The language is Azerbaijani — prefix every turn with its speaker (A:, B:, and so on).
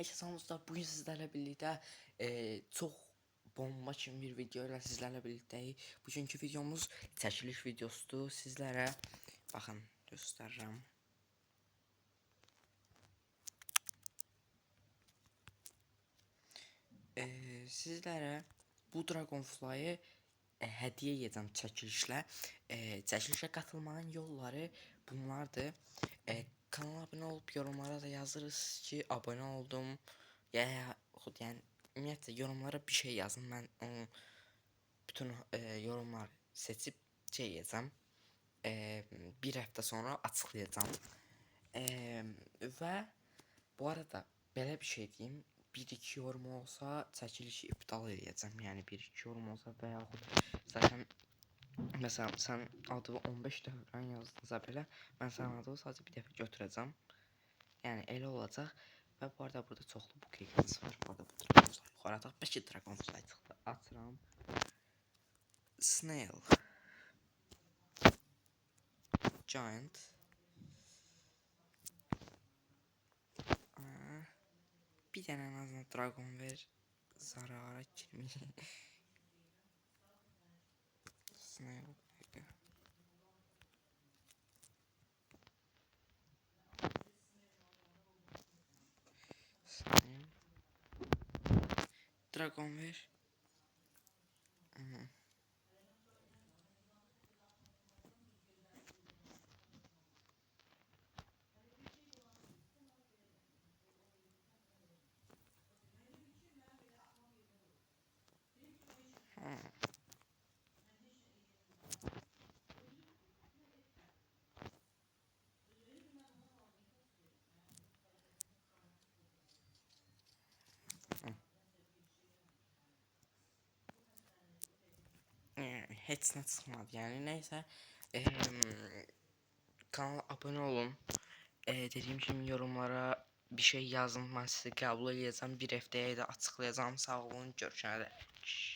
A: Herkese selam dostlar. Bugün sizlerle birlikte çok bomba kimi bir video ile sizlerle birlikteyik. Bugünkü videomuz çəkiliş videosudur. Sizlere bakın göstereceğim. Sizlere bu Dragonfly'ı hediye edeceğim çəkilişlə. Çəkilişə katılmanın yolları bunlardır. Kanala abone olup yorumlara da yazırız ki abone oldum. Ya yani ümumiyyətlə yorumlara bir şey yazın. Ben onu bütün yorumlar seçip şey yazacağım. Bir hafta sonra açıklayacağım. Ve bu arada belə bir şey diyeyim. 1-2 yorum olsa çəkilişi iptal edeceğim. Yani 1-2 yorum olsa veya zaten mesela sen adı 15 dəfə falan yazdınsa belə mən sənin adını sadece bir dəfə götürəcəm. Yani elə olacaq. Ve bu arada burada çoxlu bu keyfimiz var. Bu arada bu Dragonfly yuxarı ataq. 5 Dragonfly çıxdı. Atıram. Snail. Giant. Bir dənə en azından Dragon ver. Zarara girmeyeyim. Snail. Snail. Dragon ver. Heç nə çıxmadı yani neyse. Kanala abone olun. Dediğim gibi yorumlara bir şey yazın, ben sizi kabul edeceğim. Bir haftaya da açıklayacağım. Sağ olun, görüşene dek.